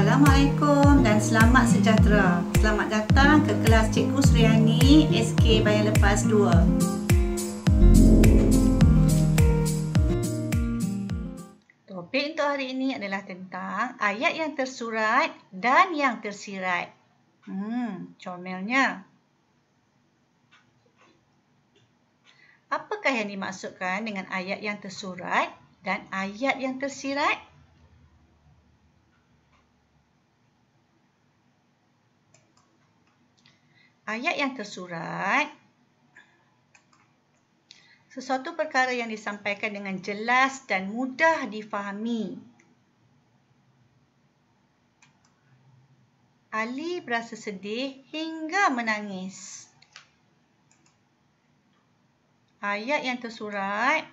Assalamualaikum dan selamat sejahtera. Selamat datang ke kelas Cikgu Suryani SK Bayar Lepas 2. Topik untuk hari ini adalah tentang ayat yang tersurat dan yang tersirat. Comelnya. Apakah yang dimaksudkan dengan ayat yang tersurat dan ayat yang tersirat? Ayat yang tersurat, sesuatu perkara yang disampaikan dengan jelas dan mudah difahami. Ali berasa sedih hingga menangis. Ayat yang tersurat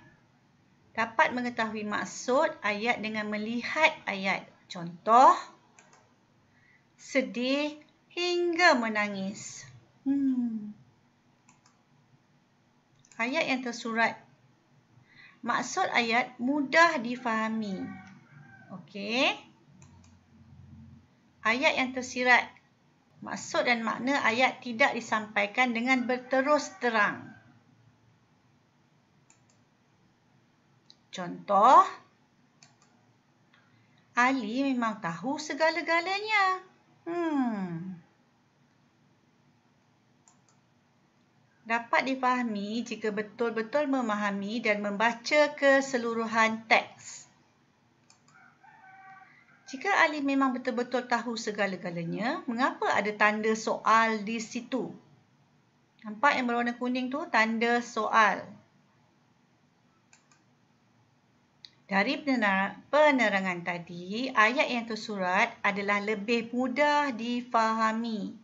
dapat mengetahui maksud ayat dengan melihat ayat. Contoh, sedih hingga menangis. Ayat yang tersurat. Maksud ayat mudah difahami. Okey. Ayat yang tersirat. Maksud dan makna ayat tidak disampaikan dengan berterus terang. Contoh, Ali memang tahu segala-galanya. Dapat difahami jika betul-betul memahami dan membaca keseluruhan teks. Jika Ali memang betul-betul tahu segala-galanya, mengapa ada tanda soal di situ? Nampak yang berwarna kuning tu, tanda soal. Dari penerangan tadi, ayat yang tersurat adalah lebih mudah difahami.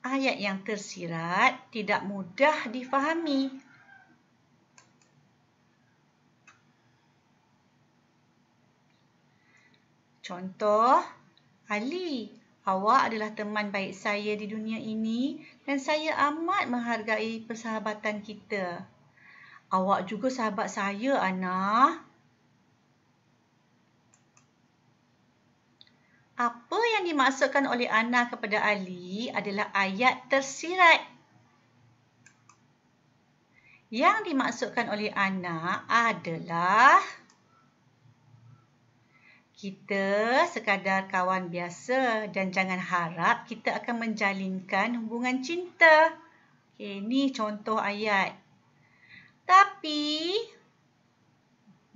Ayat yang tersirat tidak mudah difahami. Contoh, Ali, awak adalah teman baik saya di dunia ini dan saya amat menghargai persahabatan kita. Awak juga sahabat saya, Ana. Apa yang dimaksudkan oleh Ana kepada Ali adalah ayat tersirat. Yang dimaksudkan oleh Ana adalah kita sekadar kawan biasa dan jangan harap kita akan menjalinkan hubungan cinta. Okey, ni contoh ayat. Tapi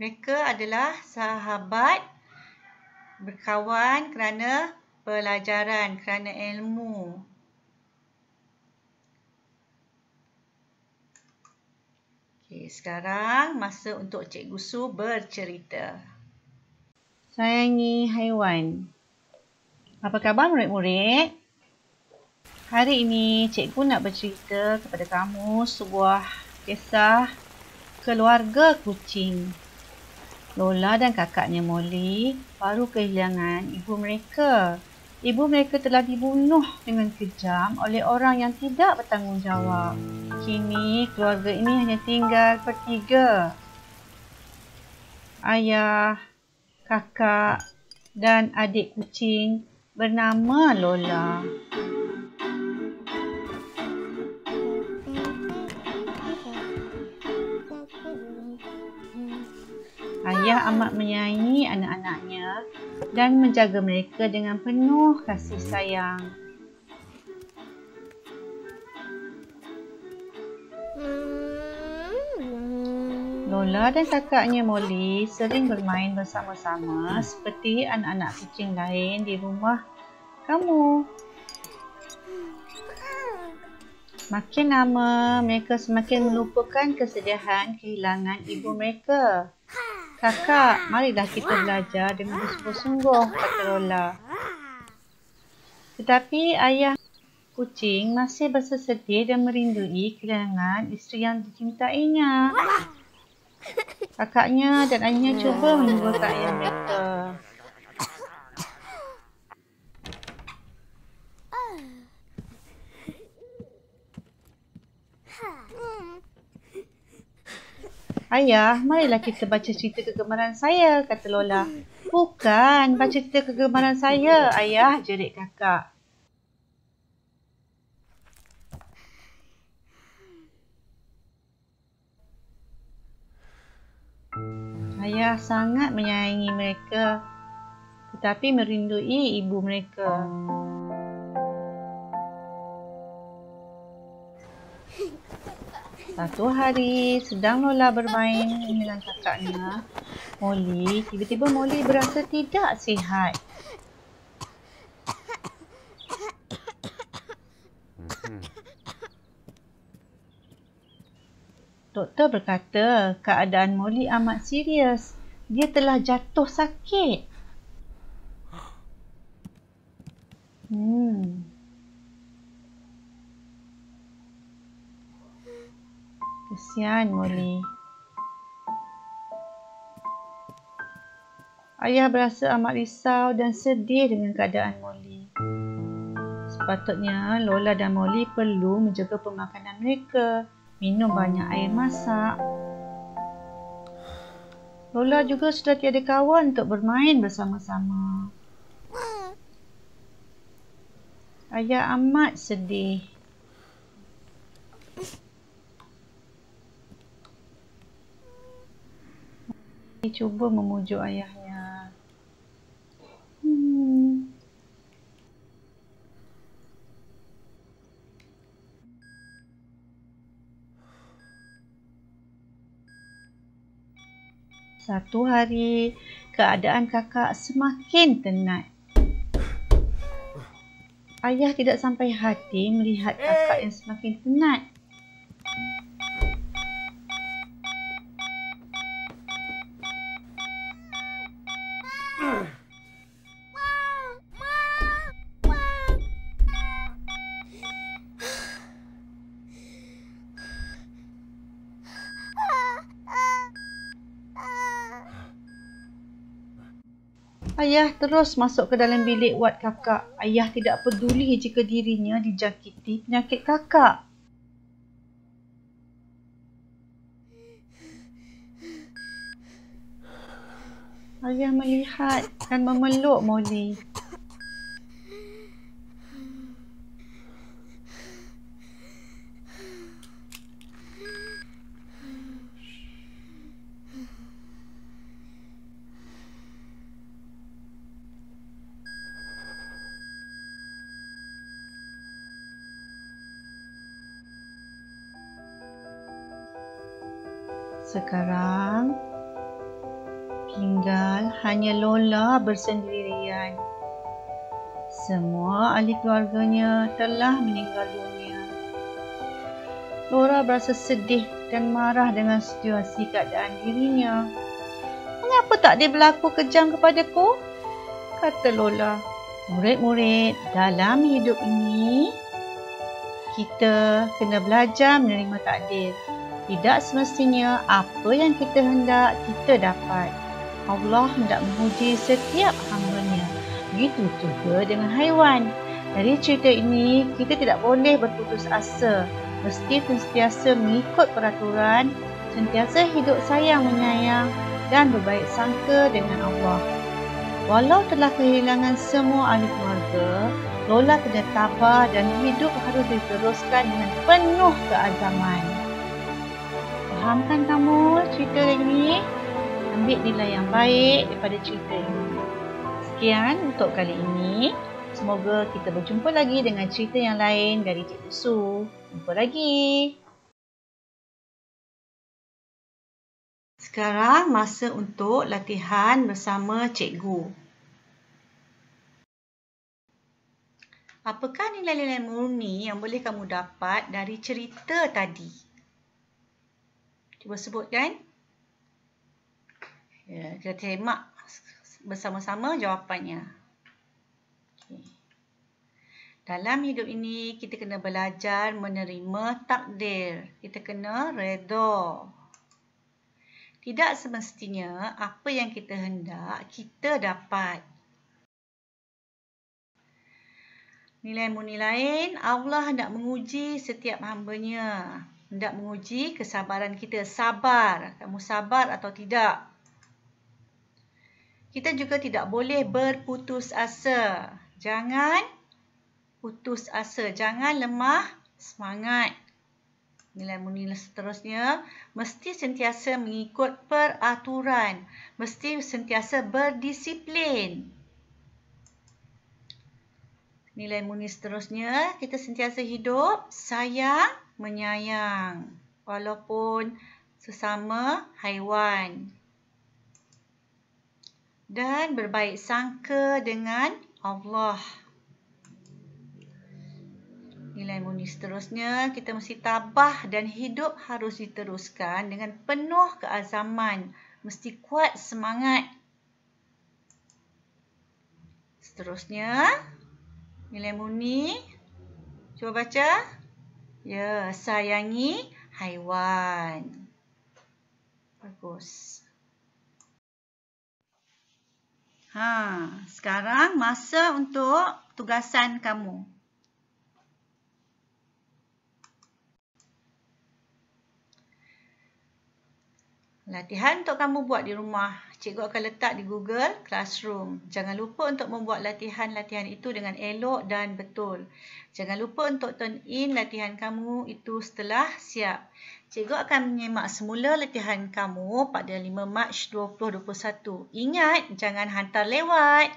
mereka adalah sahabat, berkawan kerana pelajaran, kerana ilmu. Okey, sekarang masa untuk Cikgu Su bercerita. Sayangi haiwan. Apa khabar murid-murid? Hari ini Cikgu nak bercerita kepada kamu sebuah kisah keluarga kucing. Lola dan kakaknya Molly baru kehilangan ibu mereka. Ibu mereka telah dibunuh dengan kejam oleh orang yang tidak bertanggungjawab. Kini keluarga ini hanya tinggal bertiga. Ayah, kakak dan adik kucing bernama Lola. Ayah amat menyayangi anak-anaknya dan menjaga mereka dengan penuh kasih sayang. Lola dan kakaknya Molly sering bermain bersama-sama seperti anak-anak kucing lain di rumah kamu. Makin lama, mereka semakin melupakan kesedihan kehilangan ibu mereka. Kakak, marilah kita belajar dengan bersungguh-sungguh, kata Lola. Tetapi ayah kucing masih bersedih dan merindui kehilangan isteri yang dicintainya. Kakaknya dan ayahnya cuba menghiburkan ayah mereka. Ayah, marilah kita baca cerita kegemaran saya, kata Lola. Bukan, baca cerita kegemaran saya, ayah, jerit kakak. Ayah sangat menyayangi mereka, tetapi merindui ibu mereka. Satu hari, sedang Lola bermain dengan kakaknya, Molly, tiba-tiba Molly berasa tidak sihat. Doktor berkata keadaan Molly amat serius. Dia telah jatuh sakit. Kesian Molly. Ayah berasa amat risau dan sedih dengan keadaan Molly. Sepatutnya Lola dan Molly perlu menjaga pemakanan mereka, minum banyak air masak. Lola juga sudah tiada kawan untuk bermain bersama-sama. Ayah amat sedih. Dia cuba memujuk ayahnya. Satu hari, keadaan kakak semakin tenat. Ayah tidak sampai hati melihat kakak yang semakin tenat. Ayah terus masuk ke dalam bilik wad kakak. Ayah tidak peduli jika dirinya dijangkiti penyakit kakak. Ayah melihat dan memeluk Molly. Sekarang tinggal hanya Lola bersendirian. Semua ahli keluarganya telah meninggal dunia. Lola berasa sedih dan marah dengan situasi keadaan dirinya. Mengapa tak dia berlaku kejam kepadaku? Kata Lola. Murid-murid, dalam hidup ini, kita kena belajar menerima takdir. Tidak semestinya apa yang kita hendak, kita dapat. Allah hendak menguji setiap hamba-Nya. Begitu juga dengan haiwan. Dari cerita ini, kita tidak boleh berputus asa. Mesti sentiasa mengikut peraturan, sentiasa hidup sayang menyayang dan berbaik sangka dengan Allah. Walau telah kehilangan semua ahli keluarga, Lola kena tabah dan hidup harus diteruskan dengan penuh keazaman. Fahamkan kamu cerita ini? Ambil nilai yang baik daripada cerita ini. Sekian untuk kali ini. Semoga kita berjumpa lagi dengan cerita yang lain dari Cikgu Su. Jumpa lagi. Sekarang masa untuk latihan bersama cikgu. Apakah nilai-nilai murni yang boleh kamu dapat dari cerita tadi? Cuba sebutkan. Ya, kita semak bersama-sama jawapannya. Okay. Dalam hidup ini, kita kena belajar menerima takdir. Kita kena redha. Tidak semestinya apa yang kita hendak, kita dapat. Nilai murni lain, Allah hendak menguji setiap hamba-Nya. hendak menguji kesabaran kita. Sabar. Kamu sabar atau tidak? Kita juga tidak boleh berputus asa. Jangan putus asa. Jangan lemah semangat. Nilai-nilai seterusnya, mesti sentiasa mengikut peraturan. Mesti sentiasa berdisiplin. Nilai-nilai seterusnya, kita sentiasa hidup sayang, menyayang. Walaupun sesama haiwan. Dan berbaik sangka dengan Allah. Nilai-nilai seterusnya, kita mesti tabah dan hidup harus diteruskan dengan penuh keazaman. Mesti kuat semangat. Seterusnya, nilai murni. Cuba baca. Ya, sayangi haiwan. Bagus. Sekarang masa untuk tugasan kamu. Latihan untuk kamu buat di rumah. Cikgu akan letak di Google Classroom. Jangan lupa untuk membuat latihan-latihan itu dengan elok dan betul. Jangan lupa untuk turn in latihan kamu itu setelah siap. Cikgu akan menyemak semula latihan kamu pada 5 Mac 2021. Ingat, jangan hantar lewat.